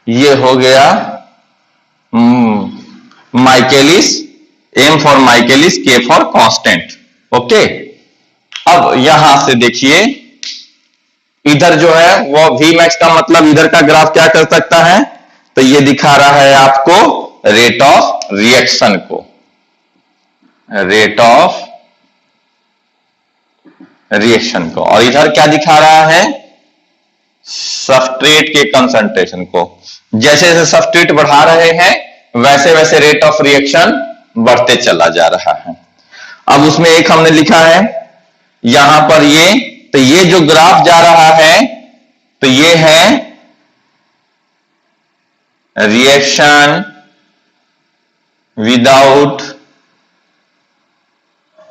ये हो गया Michaelis, M for Michaelis, K for constant. Okay, अब यहां से देखिए इधर जो है वो V मैक्स का मतलब इधर का ग्राफ क्या कर सकता है, तो ये दिखा रहा है आपको रेट ऑफ रिएक्शन को, रेट ऑफ रिएक्शन को, और इधर क्या दिखा रहा है, सबस्ट्रेट के कंसंट्रेशन को। जैसे जैसे सबस्ट्रेट बढ़ा रहे हैं वैसे वैसे रेट ऑफ रिएक्शन बढ़ते चला जा रहा है। अब उसमें एक हमने लिखा है यहां पर ये, तो ये जो ग्राफ जा रहा है तो ये है रिएक्शन विदाउट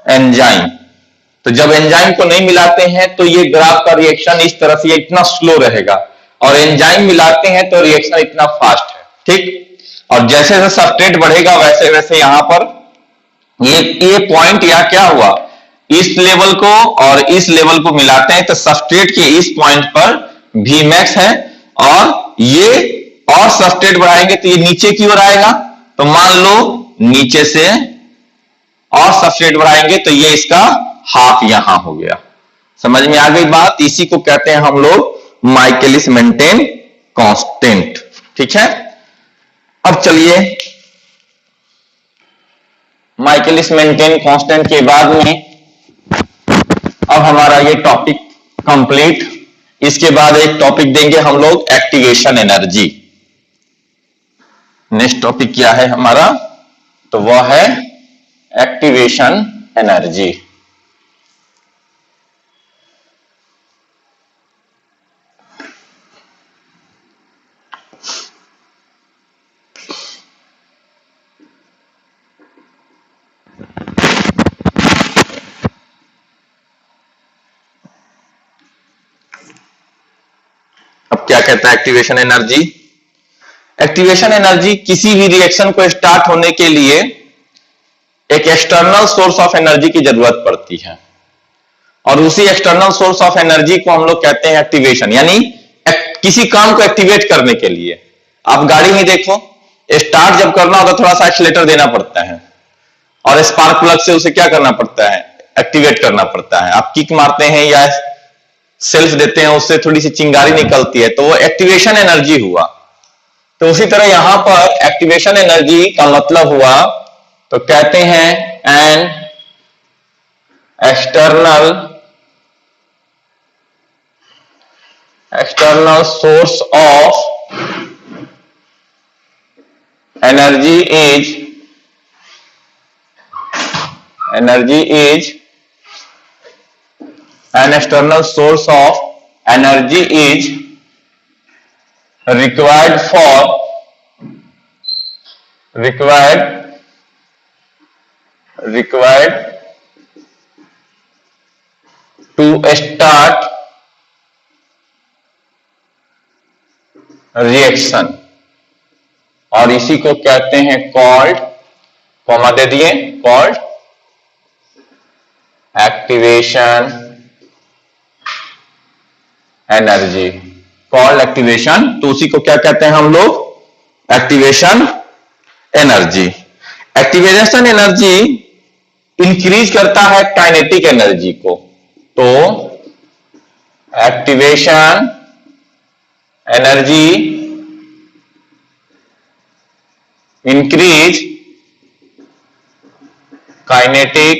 एंजाइम। तो जब एंजाइम को नहीं मिलाते हैं तो ये ग्राफ का रिएक्शन इस तरह से इतना स्लो रहेगा, और एंजाइम मिलाते हैं तो रिएक्शन इतना फास्ट है। ठीक, और जैसे जैसे सबस्ट्रेट बढ़ेगा वैसे वैसे यहां पर ये पॉइंट या क्या हुआ, इस लेवल को और इस लेवल को मिलाते हैं तो सबस्ट्रेट के इस पॉइंट पर V मैक्स है, और ये और सबस्ट्रेट बढ़ाएंगे तो ये नीचे की ओर आएगा। तो मान लो नीचे से और सबस्ट्रेट बढ़ाएंगे तो ये इसका हाफ यहां हो गया। समझ में आ गई बात, इसी को कहते हैं हम लोग माइकेलिस मेंटेन कांस्टेंट। ठीक है, अब चलिए माइकेलिस मेंटेन कांस्टेंट के बाद में अब हमारा ये टॉपिक कंप्लीट। इसके बाद एक टॉपिक देंगे हम लोग एक्टिवेशन एनर्जी। नेक्स्ट टॉपिक क्या है हमारा, तो वह है एक्टिवेशन एनर्जी। अब क्या कहता है एक्टिवेशन एनर्जी। एक्टिवेशन एनर्जी किसी भी रिएक्शन को स्टार्ट होने के लिए एक एक्सटर्नल सोर्स ऑफ एनर्जी की जरूरत पड़ती है, और उसी एक्सटर्नल सोर्स ऑफ एनर्जी को हम लोग कहते हैं एक्टिवेशन, यानी किसी काम को एक्टिवेट करने के लिए। आप गाड़ी में देखो, स्टार्ट जब करना हो तो थोड़ा सा एक्सीलेटर देना पड़ता है, और स्पार्क प्लग से उसे क्या करना पड़ता है, एक्टिवेट करना पड़ता है। आप किक मारते हैं या सेल्फ देते हैं, उससे थोड़ी सी चिंगारी निकलती है, तो वो एक्टिवेशन एनर्जी हुआ। तो उसी तरह यहां पर एक्टिवेशन एनर्जी का मतलब हुआ, तो कहते हैं N external source of energy is an external source of energy is required to start reaction, और इसी को कहते हैं कॉल्ड, कॉमा दे दिए, called activation energy, called activation, तो उसी को क्या कहते हैं हम लोग, activation energy. Activation energy increase करता है काइनेटिक एनर्जी को, तो activation energy increase kinetic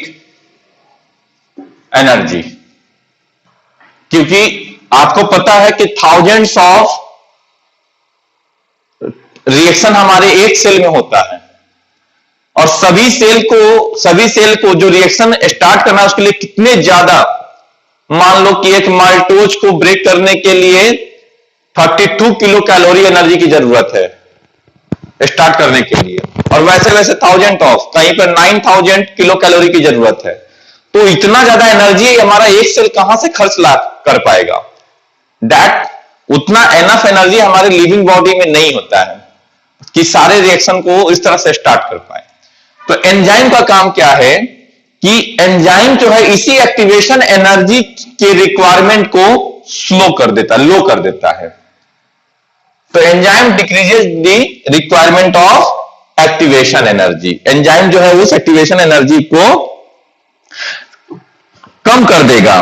energy, क्योंकि आपको पता है कि थाउजेंड्स ऑफ रिएक्शन हमारे एक सेल में होता है, और सभी सेल को जो रिएक्शन स्टार्ट करना है उसके लिए कितने ज्यादा, मान लो कि एक माल्टोज को ब्रेक करने के लिए 32 किलो कैलोरी एनर्जी की जरूरत है स्टार्ट करने के लिए, और वैसे वैसे थाउजेंड ऑफ, कहीं पर 9000 किलो कैलोरी की जरूरत है, तो इतना ज्यादा एनर्जी हमारा एक सेल कहां से खर्च ला कर पाएगा, दैट उतना एनफ एनर्जी हमारे लिविंग बॉडी में नहीं होता है कि सारे रिएक्शन को इस तरह से स्टार्ट कर पाए। तो एंजाइम का काम क्या है कि एंजाइम जो है इसी एक्टिवेशन एनर्जी के रिक्वायरमेंट को स्लो कर देता, लो कर देता है। तो enzyme decreases the requirement of activation energy, enzyme जो है उस एक्टिवेशन एनर्जी को कम कर देगा,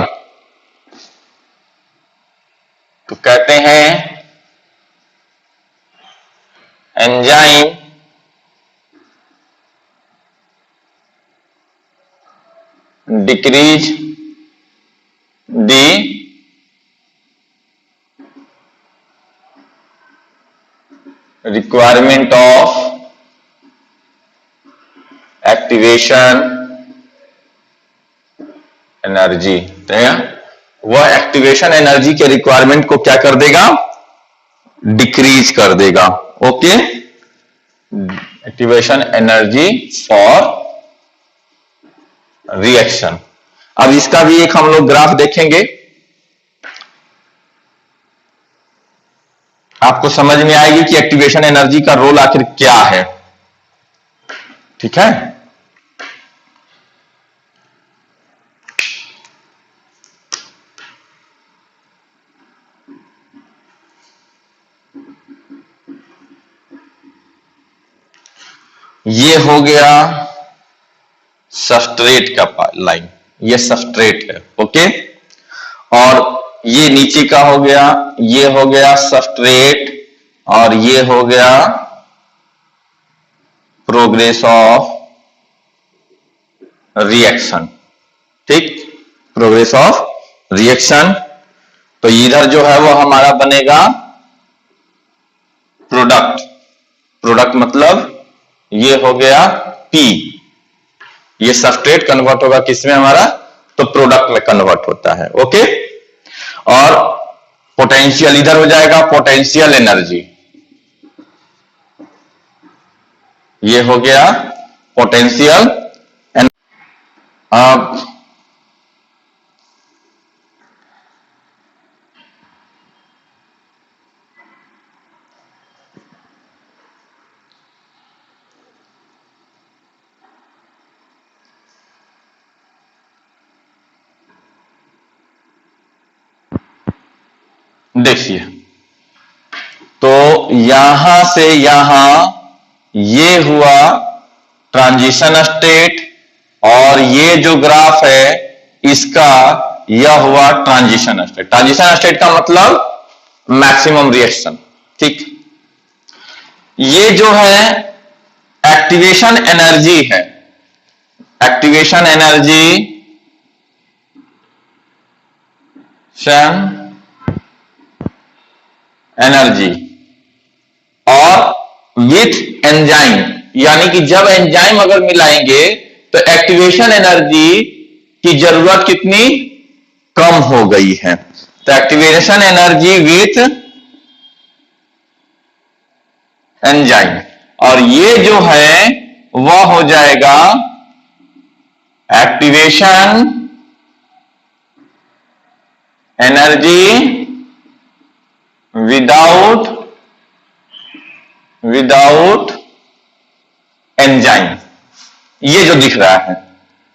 तो कहते हैं enzyme decrease the requirement of activation energy, तो वह एक्टिवेशन एनर्जी के रिक्वायरमेंट को क्या कर देगा, डिक्रीज कर देगा। Okay, activation energy for reaction. अब इसका भी एक हम लोग ग्राफ देखेंगे, आपको समझ में आएगी कि एक्टिवेशन एनर्जी का रोल आखिर क्या है। ठीक है, ये हो गया सबस्ट्रेट का लाइन, ये सबस्ट्रेट है। ओके, और ये नीचे का हो गया, ये हो गया सबस्ट्रेट, और ये हो गया प्रोग्रेस ऑफ रिएक्शन। ठीक, प्रोग्रेस ऑफ रिएक्शन, तो इधर जो है वो हमारा बनेगा प्रोडक्ट, प्रोडक्ट मतलब ये हो गया P, ये सबस्ट्रेट कन्वर्ट होगा किसमें हमारा, तो प्रोडक्ट में कन्वर्ट होता है। ओके, और पोटेंशियल इधर हो जाएगा पोटेंशियल एनर्जी, ये हो गया पोटेंशियल एनर्जी। अब देखिए, तो यहां से यहां ये हुआ ट्रांजिशन स्टेट, और ये जो ग्राफ है इसका यह हुआ ट्रांजिशन स्टेट। ट्रांजिशन स्टेट का मतलब मैक्सिमम रिएक्शन। ठीक, ये जो है एक्टिवेशन एनर्जी है, एक्टिवेशन एनर्जी एनर्जी, और विथ एंजाइम, यानी कि जब एंजाइम अगर मिलाएंगे तो एक्टिवेशन एनर्जी की जरूरत कितनी कम हो गई है। तो एक्टिवेशन एनर्जी विथ एंजाइम, और ये जो है वह हो जाएगा एक्टिवेशन एनर्जी विदाउट एंजाइम। ये जो दिख रहा है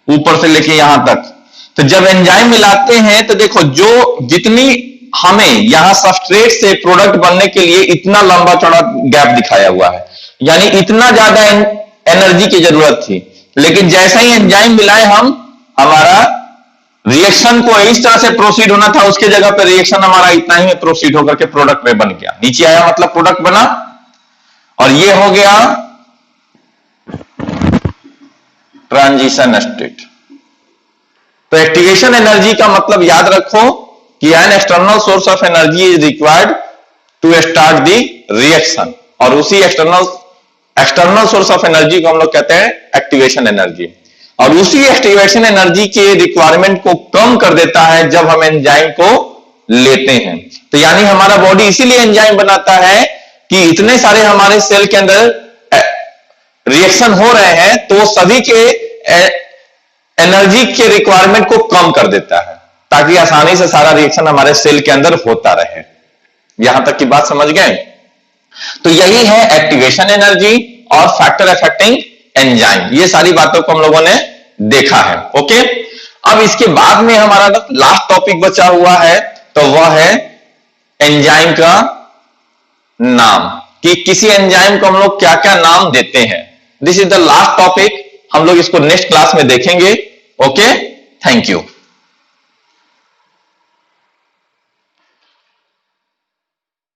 ऊपर से लेके यहां तक, तो जब एंजाइम मिलाते हैं तो देखो जो जितनी हमें यहां सबस्ट्रेट से प्रोडक्ट बनने के लिए इतना लंबा चौड़ा गैप दिखाया हुआ है, यानी इतना ज्यादा एनर्जी की जरूरत थी, लेकिन जैसा ही एंजाइम मिलाए हम, हमारा रिएक्शन को इस तरह से प्रोसीड होना था, उसके जगह पर रिएक्शन हमारा इतना ही में प्रोसीड होकर के प्रोडक्ट में बन गया, नीचे आया मतलब प्रोडक्ट बना, और ये हो गया ट्रांजिशन स्टेट। तो एक्टिवेशन एनर्जी का मतलब याद रखो कि an external source of energy is required to start the reaction, और उसी एक्सटर्नल सोर्स ऑफ एनर्जी को हम लोग कहते हैं एक्टिवेशन एनर्जी, और उसी एक्टिवेशन एनर्जी के रिक्वायरमेंट को कम कर देता है जब हम एंजाइम को लेते हैं। तो यानी हमारा बॉडी इसीलिए एंजाइम बनाता है कि इतने सारे हमारे सेल के अंदर रिएक्शन हो रहे हैं, तो सभी के एनर्जी के रिक्वायरमेंट को कम कर देता है, ताकि आसानी से सारा रिएक्शन हमारे सेल के अंदर होता रहे। यहां तक की बात समझ गए? तो यही है एक्टिवेशन एनर्जी और फैक्टर अफेक्टिंग एंजाइम, ये सारी बातों को हम लोगों ने देखा है। ओके, अब इसके बाद में हमारा लास्ट टॉपिक बचा हुआ है, तो वह है एंजाइम का नाम, कि किसी एंजाइम को हम लोग क्या क्या नाम देते हैं। This is the last topic, हम लोग इसको नेक्स्ट क्लास में देखेंगे। Okay, thank you.